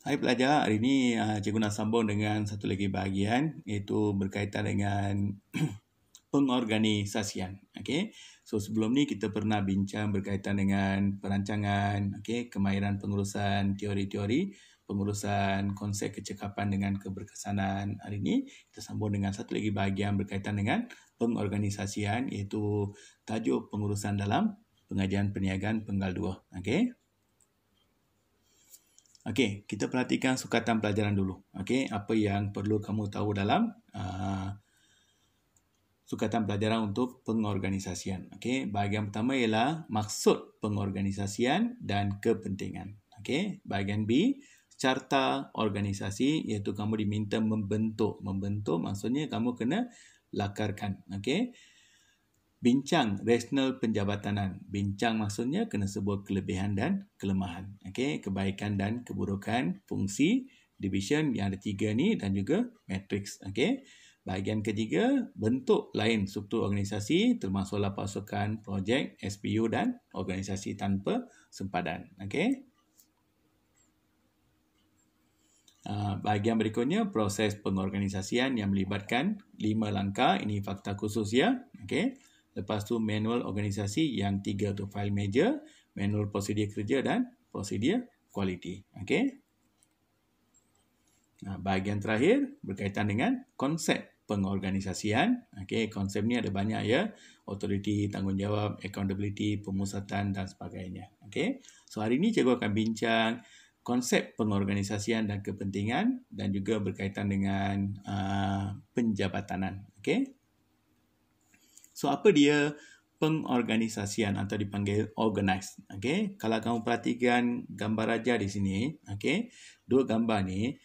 Hai pelajar, hari ini cikgu nak sambung dengan satu lagi bahagian iaitu berkaitan dengan pengorganisasian. Okey. So sebelum ni kita pernah bincang berkaitan dengan perancangan, okey, kemahiran pengurusan teori-teori, pengurusan konsep kecekapan dengan keberkesanan. Hari ini kita sambung dengan satu lagi bahagian berkaitan dengan pengorganisasian iaitu tajuk pengurusan dalam pengajian perniagaan penggal 2. Okey. Okey, kita perhatikan sukatan pelajaran dulu. Okey, apa yang perlu kamu tahu dalam sukatan pelajaran untuk pengorganisasian. Okey, bahagian pertama ialah maksud pengorganisasian dan kepentingan. Okey, bahagian B, carta organisasi iaitu kamu diminta membentuk. Membentuk maksudnya kamu kena lakarkan. Okey. Bincang rasional penjabatanan. Bincang maksudnya kena sebut kelebihan dan kelemahan. Okey, kebaikan dan keburukan, fungsi, division yang ada 3 ni dan juga matriks. Okey. Bahagian ketiga, bentuk lain struktur organisasi termasuklah pasukan, projek, SPU dan organisasi tanpa sempadan. Okey. Bahagian berikutnya, proses pengorganisasian yang melibatkan 5 langkah. Ini fakta khusus ya. Okey. Lepas tu manual organisasi yang 3 tu file manager, manual prosedur kerja dan prosedur kualiti. Okey. Bahagian terakhir berkaitan dengan konsep pengorganisasian. Okey, konsep ni ada banyak ya. Authority, tanggungjawab, accountability, pemusatan dan sebagainya. Okey. So hari ini cikgu akan bincang konsep pengorganisasian dan kepentingan dan juga berkaitan dengan penjabatanan. Okey. So, apa dia pengorganisasian atau dipanggil organize? Okey, kalau kamu perhatikan gambar raja di sini, okey, dua gambar ni,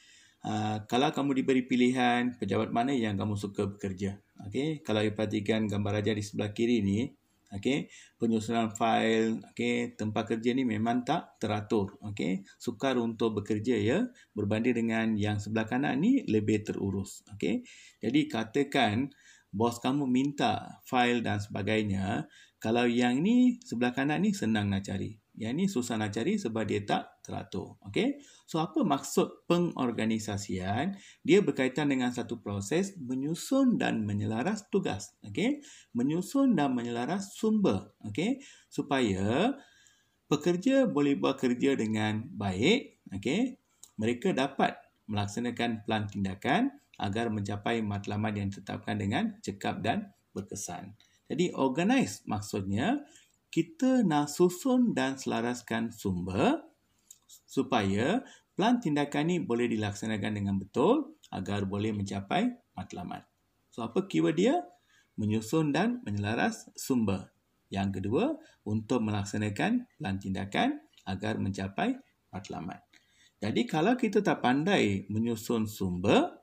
kalau kamu diberi pilihan pejabat mana yang kamu suka bekerja, okey, kalau you perhatikan gambar raja di sebelah kiri ni, okey, penyusunan fail, okey, tempat kerja ni memang tak teratur, okey, sukar untuk bekerja ya, berbanding dengan yang sebelah kanan ni lebih terurus, okey. Jadi katakan bos kamu minta fail dan sebagainya, kalau yang ni sebelah kanan ni senang nak cari. Yang ni susah nak cari sebab dia tak teratur. Okey. So apa maksud pengorganisasian? Dia berkaitan dengan satu proses menyusun dan menyelaras tugas. Okey. Menyusun dan menyelaras sumber. Okey. Supaya pekerja boleh buat kerja dengan baik. Okey. Mereka dapat melaksanakan plan tindakan agar mencapai matlamat yang ditetapkan dengan cekap dan berkesan. Jadi organize maksudnya kita nak susun dan selaraskan sumber supaya plan tindakan ni boleh dilaksanakan dengan betul agar boleh mencapai matlamat. So apa keyword dia? Menyusun dan menyelaras sumber. Yang kedua, untuk melaksanakan plan tindakan agar mencapai matlamat. Jadi kalau kita tak pandai menyusun sumber,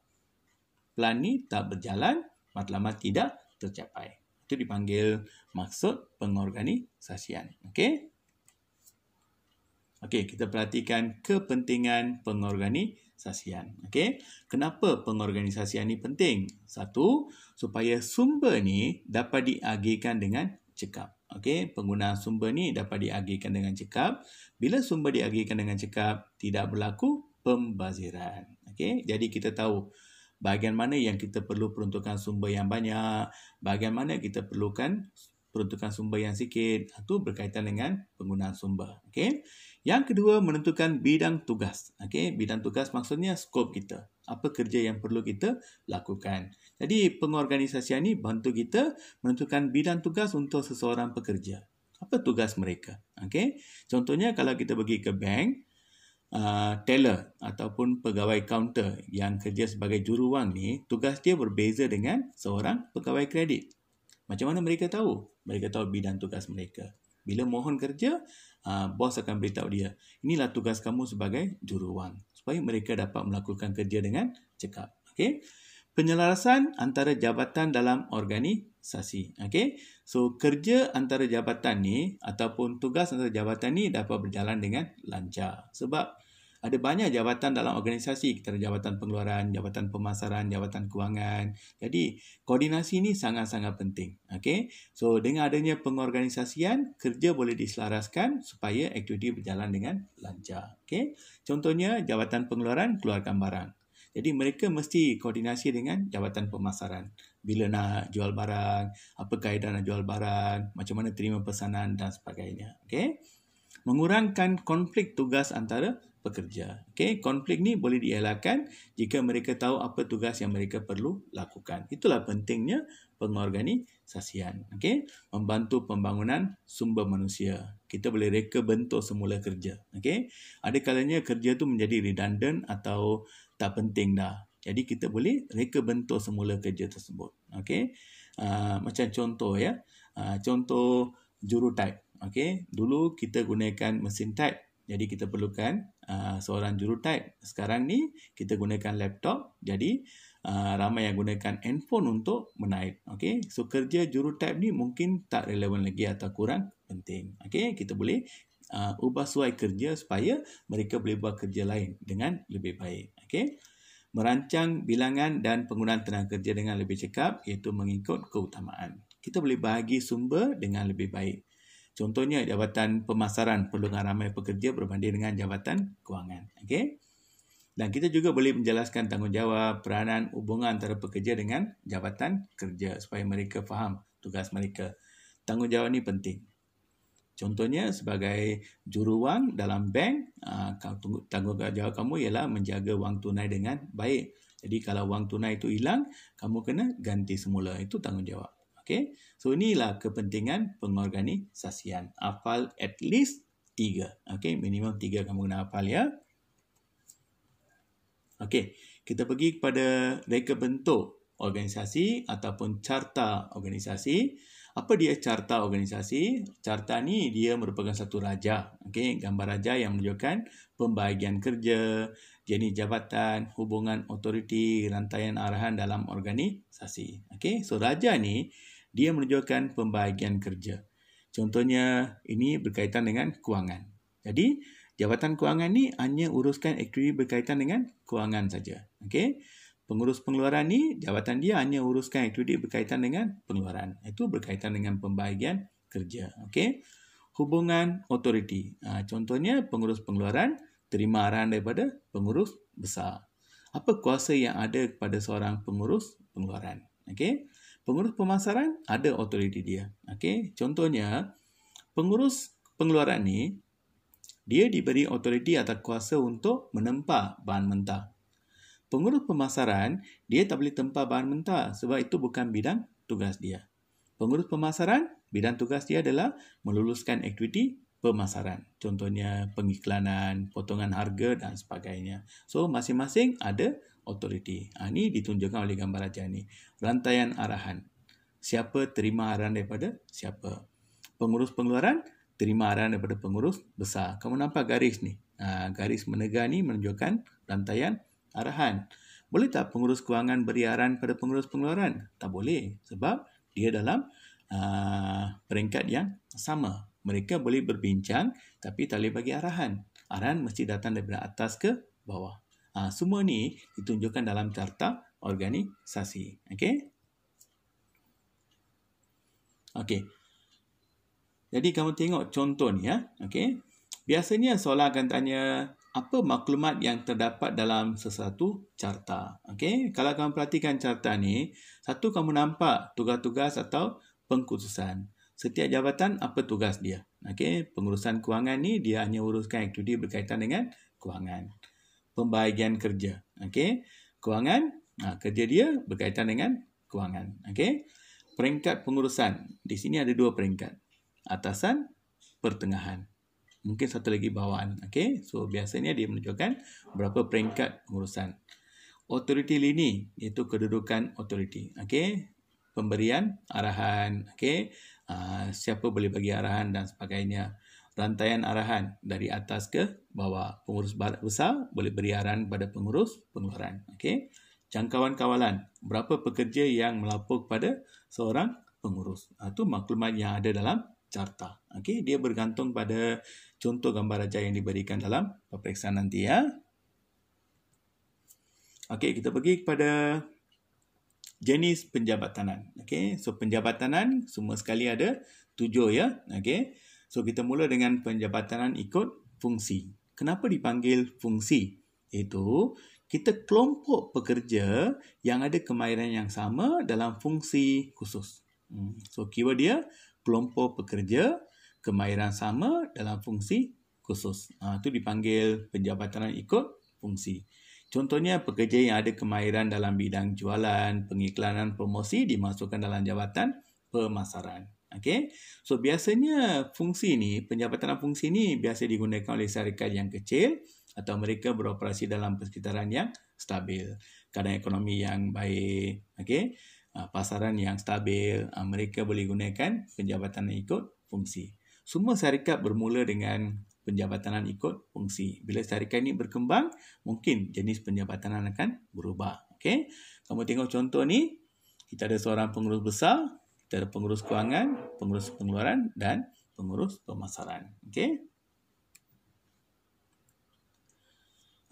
plan ni tak berjalan, matlamat tidak tercapai. Itu dipanggil maksud pengorganisasian. Okey? Okey, kita perhatikan kepentingan pengorganisasian. Okey? Kenapa pengorganisasian ni penting? Satu, supaya sumber ni dapat diagihkan dengan cekap. Okey, penggunaan sumber ni dapat diagihkan dengan cekap. Bila sumber diagihkan dengan cekap, tidak berlaku pembaziran. Okey, jadi kita tahu bahagian mana yang kita perlu peruntukan sumber yang banyak, bahagian mana kita perlukan peruntukan sumber yang sikit. Itu berkaitan dengan penggunaan sumber. Okey. Yang kedua, menentukan bidang tugas. Okey, bidang tugas maksudnya skop kita. Apa kerja yang perlu kita lakukan. Jadi, pengorganisasian ni bantu kita menentukan bidang tugas untuk seseorang pekerja. Apa tugas mereka? Okey. Contohnya kalau kita pergi ke bank, teller ataupun pegawai kaunter yang kerja sebagai juruwang ni, tugas dia berbeza dengan seorang pegawai kredit. Macam mana mereka tahu? Mereka tahu bidang tugas mereka. Bila mohon kerja, bos akan beritahu dia, inilah tugas kamu sebagai juruwang. Supaya mereka dapat melakukan kerja dengan cekap. Okay? Penyelarasan antara jabatan dalam organisasi. Okay? So, kerja antara jabatan ni ataupun tugas antara jabatan ni dapat berjalan dengan lancar. Sebab Ada banyak jabatan dalam organisasi. Kita ada jabatan pengeluaran, jabatan pemasaran, jabatan kewangan. Jadi, koordinasi ni sangat-sangat penting. Okay? So, dengan adanya pengorganisasian, kerja boleh diselaraskan supaya aktiviti berjalan dengan lancar. Okay? Contohnya, jabatan pengeluaran, keluarkan barang. Jadi, mereka mesti koordinasi dengan jabatan pemasaran. Bila nak jual barang, apa kaedah nak jual barang, macam mana terima pesanan dan sebagainya. Okay? Mengurangkan konflik tugas antara pekerja. Okay? Konflik ni boleh dielakkan jika mereka tahu apa tugas yang mereka perlu lakukan. Itulah pentingnya pengorganisasian. Okay? Membantu pembangunan sumber manusia. Kita boleh reka bentuk semula kerja. Okay? Ada kalanya kerja tu menjadi redundant atau tak penting dah. Jadi kita boleh reka bentuk semula kerja tersebut. Okay? Macam contoh ya. Contoh jurutype. Okay? Dulu kita gunakan mesin type. Jadi kita perlukan seorang jurutype. Sekarang ni kita gunakan laptop. Jadi ramai yang gunakan handphone untuk menaip. Okay? So kerja jurutype ni mungkin tak relevan lagi atau kurang penting. Okay? Kita boleh ubah suai kerja supaya mereka boleh buat kerja lain dengan lebih baik. Okay? Merancang bilangan dan penggunaan tenaga kerja dengan lebih cekap iaitu mengikut keutamaan. Kita boleh bahagi sumber dengan lebih baik. Contohnya, jabatan pemasaran perlukan ramai pekerja berbanding dengan jabatan kewangan. Okay? Dan kita juga boleh menjelaskan tanggungjawab, peranan, hubungan antara pekerja dengan jabatan kerja supaya mereka faham tugas mereka. Tanggungjawab ni penting. Contohnya, sebagai juruwang dalam bank, tanggungjawab kamu ialah menjaga wang tunai dengan baik. Jadi, kalau wang tunai itu hilang, kamu kena ganti semula. Itu tanggungjawab. Okay? So, inilah kepentingan pengorganisasian. Hafal at least 3. Okay? Minimum 3 kamu kena hafal ya. Okay. Kita pergi kepada reka bentuk organisasi ataupun carta organisasi. Apa dia carta organisasi? Carta ni dia merupakan satu raja. Okay? Gambar raja yang menunjukkan pembahagian kerja, jenis jabatan, hubungan otoriti, rantaian arahan dalam organisasi. Okay? So, raja ni dia menunjukkan pembahagian kerja. Contohnya, ini berkaitan dengan kewangan. Jadi, jabatan kewangan ni hanya uruskan aktiviti berkaitan dengan kewangan saja. Okay? Pengurus pengeluaran ni, jabatan dia hanya uruskan aktiviti berkaitan dengan pengeluaran. Itu berkaitan dengan pembahagian kerja. Okay? Hubungan otoriti. Contohnya, pengurus pengeluaran terima arahan daripada pengurus besar. Apa kuasa yang ada kepada seorang pengurus pengeluaran? Okay? Pengurus pemasaran ada otoriti dia. Okay? Contohnya, pengurus pengeluaran ni, dia diberi otoriti atau kuasa untuk menempah bahan mentah. Pengurus pemasaran, dia tak boleh tempah bahan mentah sebab itu bukan bidang tugas dia. Pengurus pemasaran, bidang tugas dia adalah meluluskan aktiviti pemasaran. Contohnya, pengiklanan, potongan harga dan sebagainya. So, masing-masing ada otoriti. Ini ditunjukkan oleh gambar raja ni. Rantaian arahan. Siapa terima arahan daripada siapa. Pengurus pengeluaran terima arahan daripada pengurus besar. Kamu nampak garis ni. Garis menegar ni menunjukkan rantaian arahan. Boleh tak pengurus kewangan beri arahan pada pengurus pengeluaran? Tak boleh. Sebab dia dalam peringkat yang sama. Mereka boleh berbincang tapi tak boleh bagi arahan. Arahan mesti datang daripada atas ke bawah. Semua ni ditunjukkan dalam carta organisasi. Okey? Okey. Jadi kamu tengok contoh ni ya. Okey. Biasanya soalan akan tanya apa maklumat yang terdapat dalam sesuatu carta. Okey. Kalau kamu perhatikan carta ni, satu kamu nampak tugas-tugas atau pengkhususan. Setiap jabatan apa tugas dia. Okey. Pengurusan kewangan ni dia hanya uruskan aktiviti berkaitan dengan kewangan. Pembahagian kerja. Okey. Kewangan, kerja dia berkaitan dengan kewangan. Okey. Peringkat pengurusan. Di sini ada 2 peringkat. Atasan, pertengahan. Mungkin satu lagi bawaan. Okey. So, biasanya dia menunjukkan berapa peringkat pengurusan. Otoriti lini, iaitu kedudukan otoriti. Okey. Pemberian arahan. Okey. Siapa boleh bagi arahan dan sebagainya. Rantaian arahan dari atas ke bawah. Pengurus besar boleh beri arahan pada pengurus pengeluaran. Okey. Jangkauan kawalan. Berapa pekerja yang melapor kepada seorang pengurus. Itu maklumat yang ada dalam carta. Okey, dia bergantung pada contoh gambar raja yang diberikan dalam peperiksaan nanti ya. Okey, kita pergi kepada jenis penjabatanan. Okey, so penjabatanan semua sekali ada 7 ya. Okey. So kita mula dengan penjabatanan ikut fungsi. Kenapa dipanggil fungsi? Iaitu kita kelompok pekerja yang ada kemahiran yang sama dalam fungsi khusus. So keyword dia kelompok pekerja kemahiran sama dalam fungsi khusus. Itu dipanggil penjabatanan ikut fungsi. Contohnya pekerja yang ada kemahiran dalam bidang jualan, pengiklanan, promosi dimasukkan dalam jabatan pemasaran. Okey. So biasanya fungsi ni, penjabatanan fungsi ni biasa digunakan oleh syarikat yang kecil atau mereka beroperasi dalam persekitaran yang stabil, keadaan ekonomi yang baik, okey. Pasaran yang stabil, mereka boleh gunakan penjabatanan ikut fungsi. Semua syarikat bermula dengan penjabatanan ikut fungsi. Bila syarikat ini berkembang, mungkin jenis penjabatanan akan berubah. Okey. Kamu tengok contoh ni, kita ada seorang pengurus besar, kita ada pengurus kewangan, pengurus pengeluaran dan pengurus pemasaran. Okey.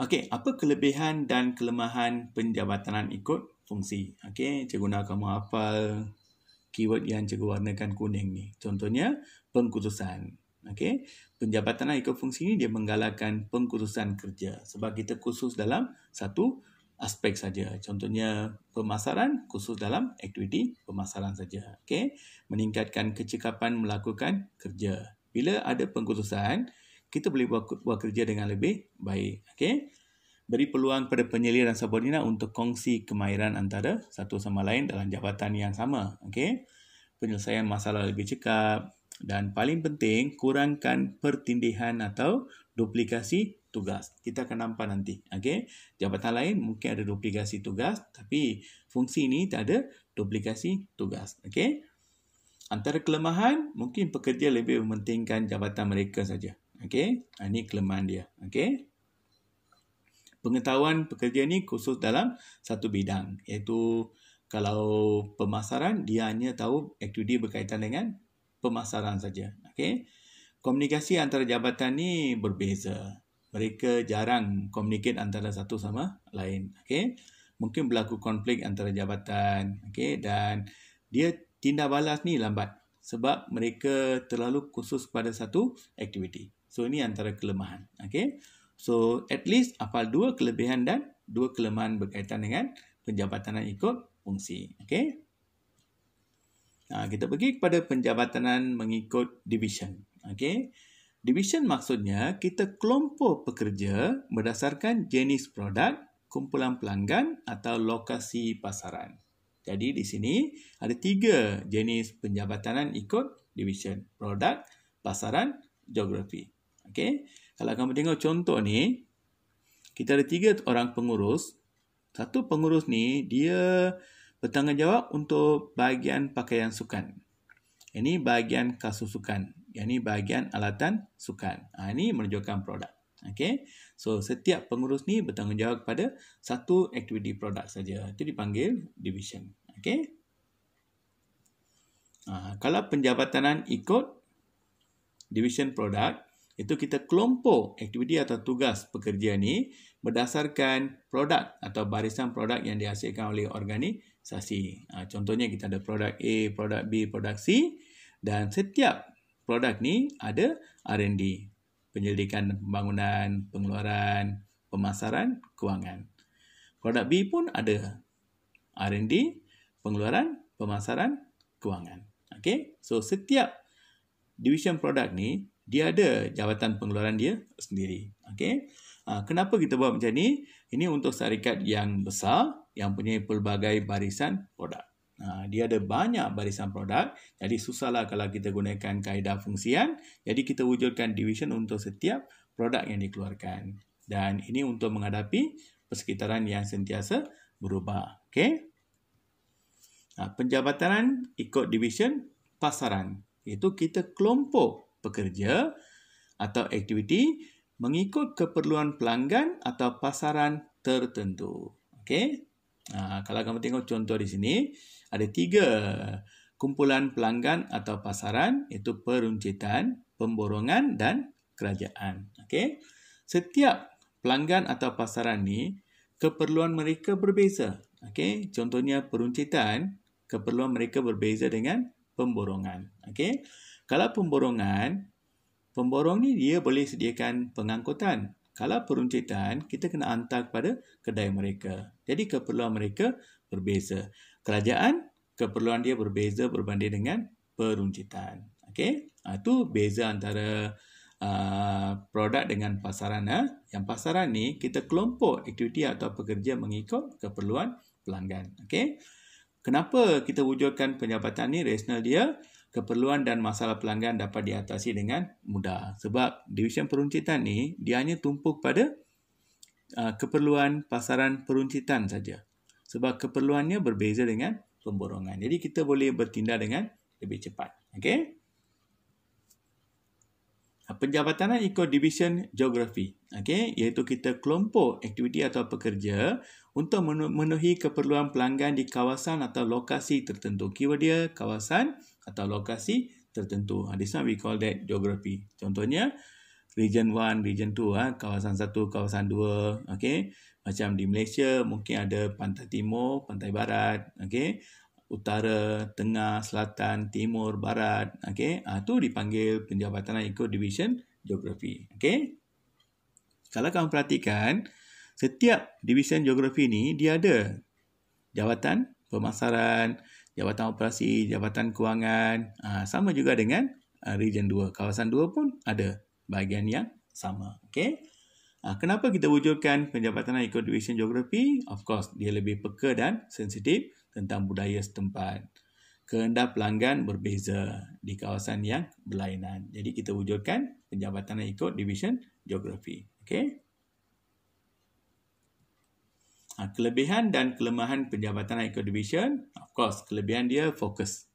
Okey, apa kelebihan dan kelemahan penjabatanan ikut fungsi? Okey, cikgu nak kamu hafal keyword yang cikgu warnakan kuning ni. Contohnya, pengkhususan. Okey, penjabatanan ikut fungsi ni dia menggalakkan pengkhususan kerja sebab kita khusus dalam satu aspek saja. Contohnya, pemasaran khusus dalam aktiviti pemasaran saja. Okey, meningkatkan kecekapan melakukan kerja. Bila ada pengkhususan, kita boleh buat kerja dengan lebih baik. Okey. Beri peluang pada penyelia dan subordinat untuk kongsi kemahiran antara satu sama lain dalam jabatan yang sama. Okey. Penyelesaian masalah lebih cekap dan paling penting kurangkan pertindihan atau duplikasi tugas. Kita akan nampak nanti. Okey. Jabatan lain mungkin ada duplikasi tugas tapi fungsi ini tak ada duplikasi tugas. Okey. Antara kelemahan mungkin pekerja lebih mementingkan jabatan mereka saja. Okey, ini kelemahan dia. Okey. Pengetahuan pekerja ni khusus dalam satu bidang, iaitu kalau pemasaran dia hanya tahu aktiviti berkaitan dengan pemasaran saja. Okey. Komunikasi antara jabatan ni berbeza. Mereka jarang communicate antara satu sama lain. Okey. Mungkin berlaku konflik antara jabatan, okey, dan dia tindak balas ni lambat sebab mereka terlalu khusus pada satu aktiviti. So, ini antara kelemahan. Okay. So, at least hafal 2 kelebihan dan 2 kelemahan berkaitan dengan penjabatanan ikut fungsi. Okay. Kita pergi kepada penjabatanan mengikut division. Okay. Division maksudnya kita kelompok pekerja berdasarkan jenis produk, kumpulan pelanggan atau lokasi pasaran. Jadi, di sini ada 3 jenis penjabatanan ikut division. Produk, pasaran, geografi. Okey, kalau kamu tengok contoh ni, kita ada 3 orang pengurus. Satu pengurus ni, dia bertanggungjawab untuk bahagian pakaian sukan. Ini bahagian kasut sukan. Yang ini bahagian alatan sukan. Ini menunjukkan produk. Okey, so setiap pengurus ni bertanggungjawab pada satu aktiviti produk saja. Itu dipanggil division. Okey. Kalau penjabatanan ikut division produk, itu kita kelompok aktiviti atau tugas pekerja ni berdasarkan produk atau barisan produk yang dihasilkan oleh organisasi. Contohnya kita ada produk A, produk B, produk C dan setiap produk ni ada R&D, penyelidikan pembangunan, pengeluaran, pemasaran, kewangan. Produk B pun ada R&D, pengeluaran, pemasaran, kewangan. Okey, so setiap division produk ni dia ada jabatan pengeluaran dia sendiri. Okey. Kenapa kita buat macam ni? Ini untuk syarikat yang besar yang punya pelbagai barisan produk. Dia ada banyak barisan produk. Jadi susahlah kalau kita gunakan kaedah fungsian. Jadi kita wujudkan division untuk setiap produk yang dikeluarkan. Dan ini untuk menghadapi persekitaran yang sentiasa berubah. Okey. Penjabatanan ikut division pasaran. Itu kita kelompok pekerja atau aktiviti mengikut keperluan pelanggan atau pasaran tertentu. Okey. Kalau kamu tengok contoh di sini, ada 3 kumpulan pelanggan atau pasaran, iaitu peruncitan, pemborongan dan kerajaan. Okey. Setiap pelanggan atau pasaran ni keperluan mereka berbeza. Okey, contohnya peruncitan, keperluan mereka berbeza dengan pemborongan. Okey. Kalau pemborong ni dia boleh sediakan pengangkutan. Kalau peruncitan, kita kena hantar kepada kedai mereka. Jadi keperluan mereka berbeza. Kerajaan, keperluan dia berbeza berbanding dengan peruncitan. Okey, itu beza antara produk dengan pasaran. Yang pasaran ni kita kelompok aktiviti atau pekerja mengikut keperluan pelanggan. Okey. Kenapa kita wujudkan penjabatan ni? Rasional dia, keperluan dan masalah pelanggan dapat diatasi dengan mudah. Sebab division peruncitan ni dia hanya tumpu pada keperluan pasaran peruncitan saja. Sebab keperluannya berbeza dengan pemborongan. Jadi kita boleh bertindak dengan lebih cepat. Okey. Penjabatanan ikut division geografi, okey, iaitu kita kelompok aktiviti atau pekerja untuk memenuhi keperluan pelanggan di kawasan atau lokasi tertentu. Keyword dia kawasan atau lokasi tertentu. This one we call that geography. Contohnya region 1, region 2, kawasan 1, kawasan 2, okey. Macam di Malaysia mungkin ada pantai timur, pantai barat, okey. Utara, tengah, selatan, timur, barat. Okey, itu dipanggil penjabatan ikut division geografi. Okey. Kalau kamu perhatikan, setiap division geografi ni dia ada jawatan pemasaran, jawatan operasi, jawatan kewangan. Sama juga dengan region 2. Kawasan 2 pun ada bahagian yang sama. Okey. Kenapa kita wujudkan penjabatan ikut division geografi? Of course, dia lebih peka dan sensitif tentang budaya setempat. Kehendak pelanggan berbeza di kawasan yang berlainan. Jadi kita wujudkan penjabatan ikut division geografi. Okey. Kelebihan dan kelemahan penjabatan ikut division, of course, kelebihan dia fokus.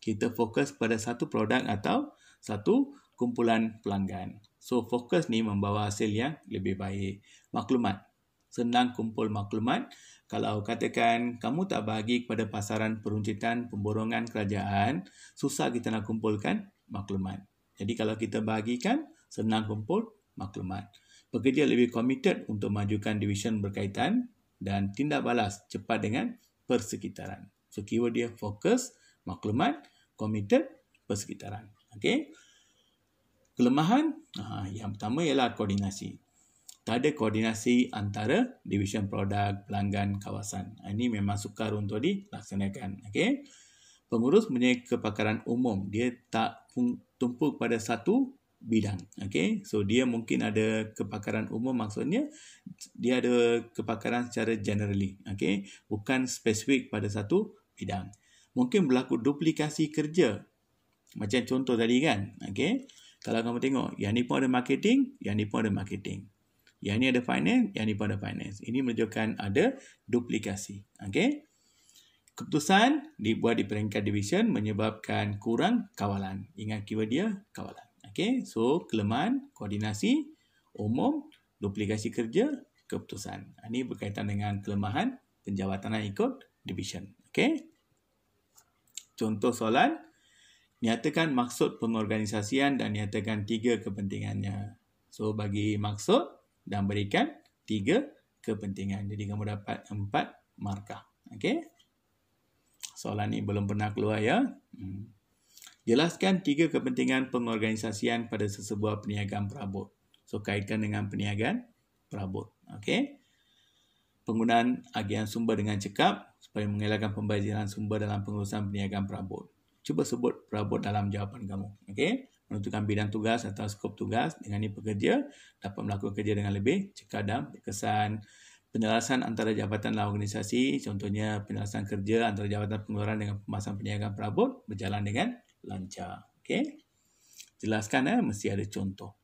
Kita fokus pada satu produk atau satu kumpulan pelanggan. So, fokus ni membawa hasil yang lebih baik. Maklumat. Senang kumpul maklumat. Kalau katakan kamu tak bahagi kepada pasaran peruncitan, pemborongan, kerajaan, susah kita nak kumpulkan maklumat. Jadi kalau kita bahagikan, senang kumpul maklumat. Pekerja lebih komited untuk majukan division berkaitan dan tindak balas cepat dengan persekitaran. So keyword dia fokus, maklumat, komited, persekitaran. Okey. Kelemahan, yang pertama ialah koordinasi. Tak ada koordinasi antara division produk, pelanggan, kawasan. Ini memang sukar untuk dilaksanakan. Okay? Pengurus mempunyai kepakaran umum. Dia tak tumpu pada satu bidang. Okay? So, dia mungkin ada kepakaran umum, maksudnya dia ada kepakaran secara generally. Okay? Bukan spesifik pada satu bidang. Mungkin berlaku duplikasi kerja. Macam contoh tadi kan. Okay? Kalau kamu tengok, yang ni pun ada marketing, yang ni pun ada marketing. Yang ni ada finance, yang ni pun ada finance. Ini menunjukkan ada duplikasi. Okey. Keputusan dibuat di peringkat division menyebabkan kurang kawalan. Ingat keyword dia, kawalan. Okey. So, kelemahan, koordinasi, umum, duplikasi kerja, keputusan. Ini berkaitan dengan kelemahan penjawatan ikut division. Okey. Contoh soalan, nyatakan maksud pengorganisasian dan nyatakan 3 kepentingannya. So, bagi maksud dan berikan 3 kepentingan. Jadi, kamu dapat 4 markah. Okey. Soalan ni belum pernah keluar ya. Jelaskan 3 kepentingan pengorganisasian pada sesebuah perniagaan perabot. So, kaitan dengan perniagaan perabot. Okey. Penggunaan agian sumber dengan cekap supaya mengelakkan pembaziran sumber dalam pengurusan perniagaan perabot. Cuba sebut perabot dalam jawapan kamu. Okey. Menentukan bidang tugas atau skop tugas. Dengan ini pekerja dapat melakukan kerja dengan lebih cekap dan berkesan. Penyelarasan antara jabatan dalam organisasi. Contohnya penyelarasan kerja antara jabatan pengeluaran dengan pemasaran perniagaan perabot berjalan dengan lancar. Okey. Jelaskan mesti ada contoh.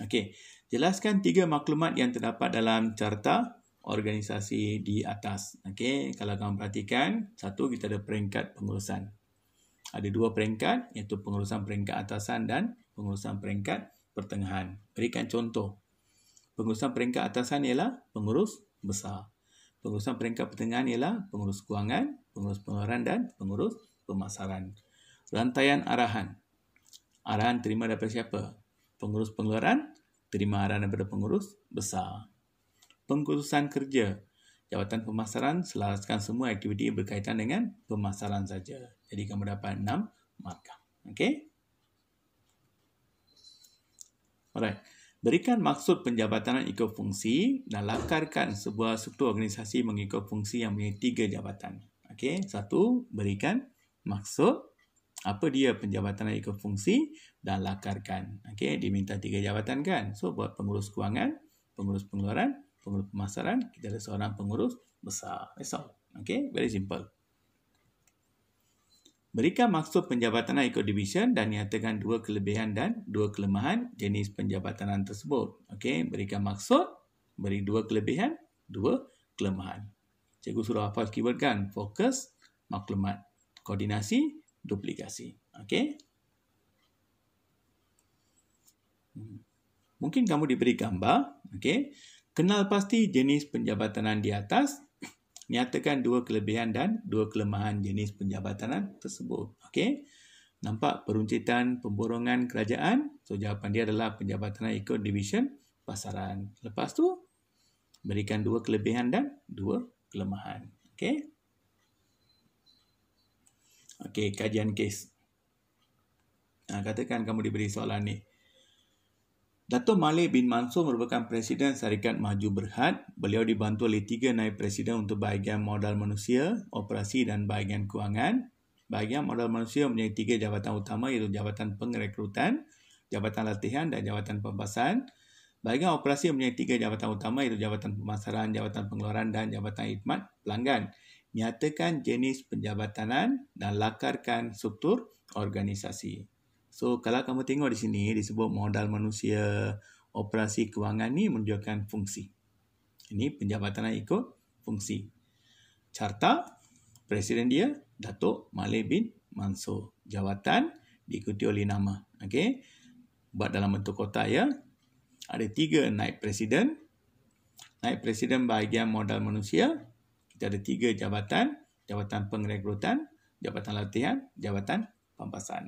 Okey. Jelaskan 3 maklumat yang terdapat dalam carta organisasi di atas. Okey, kalau kamu perhatikan, satu kita ada peringkat pengurusan. Ada 2 peringkat, iaitu pengurusan peringkat atasan dan pengurusan peringkat pertengahan. Berikan contoh. Pengurusan peringkat atasan ialah pengurus besar. Pengurusan peringkat pertengahan ialah pengurus kewangan. pengurus pengeluaran dan pengurus pemasaran. Rantaian arahan. Arahan terima daripada siapa? Pengurus pengeluaran terima arahan daripada pengurus besar. Pengkhususan kerja. Jabatan pemasaran selaraskan semua aktiviti berkaitan dengan pemasaran saja. Jadi kamu dapat 6 markah. Okey? Alright. Berikan maksud penjabatanan ikut fungsi dan lakarkan sebuah struktur organisasi mengikut fungsi yang mempunyai 3 jabatan. Okey, 1, berikan maksud apa dia penjabatanan ikut fungsi dan lakarkan. Okey, diminta 3 jabatan kan? So buat pengurus kewangan, pengurus pengeluaran, pengurus pemasaran, kita ada seorang pengurus besar. That's all. Okey, very simple. Berikan maksud penjabatanan ikut division dan nyatakan 2 kelebihan dan 2 kelemahan jenis penjabatanan tersebut. Okey, berikan maksud, beri 2 kelebihan, 2 kelemahan. Cikgu suruh hafal keyword kan? Fokus, maklumat, koordinasi, duplikasi. Okey. Mungkin kamu diberi gambar. Okey. Kenal pasti jenis penjabatanan di atas. Nyatakan 2 kelebihan dan 2 kelemahan jenis penjabatanan tersebut. Okey. Nampak peruncitan pemborongan kerajaan? So, jawapan dia adalah penjabatanan ikut division pasaran. Lepas tu, berikan 2 kelebihan dan 2 kelemahan. Okey. Okey, kajian kes. Katakan kamu diberi soalan ni. Dato' Malik bin Mansur merupakan Presiden Syarikat Maju Berhad. Beliau dibantu oleh 3 naib Presiden untuk bahagian modal manusia, operasi dan bahagian kewangan. Bahagian modal manusia mempunyai 3 jabatan utama iaitu Jabatan Pengrekrutan, Jabatan Latihan dan Jabatan Pempasan. Bahagian operasi mempunyai 3 jabatan utama iaitu Jabatan Pemasaran, Jabatan Pengeluaran dan Jabatan Khidmat Pelanggan. Nyatakan jenis penjabatanan dan lakarkan struktur organisasi. So, kalau kamu tengok di sini, disebut modal manusia, operasi kewangan ni menunjukkan fungsi. Ini penjabatan ikut fungsi. Carta, Presiden dia, Dato' Malik bin Mansur. Jawatan diikuti oleh nama. Okey. Buat dalam bentuk kotak ya. Ada 3 naib Presiden. Naib Presiden bahagian modal manusia. Kita ada 3 jabatan. Jabatan Pengrekrutan, Jabatan Latihan, Jabatan Pempasan.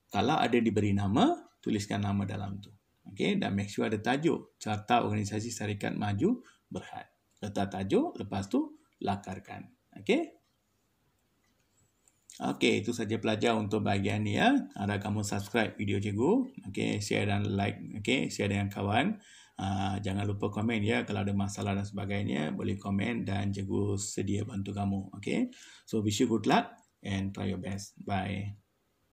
Kalau ada diberi nama, tuliskan nama dalam tu. Okey, dan make sure ada tajuk. Carta Organisasi Syarikat Maju Berhad. Letak tajuk, lepas tu lakarkan. Okey. Okey, itu saja pelajar untuk bahagian ni ya. Harap kamu subscribe video cikgu. Okey, share dan like. Okey, share dengan kawan. Jangan lupa komen ya. Kalau ada masalah dan sebagainya, boleh komen dan cikgu sedia bantu kamu. Okey. So, wish you good luck and try your best. Bye.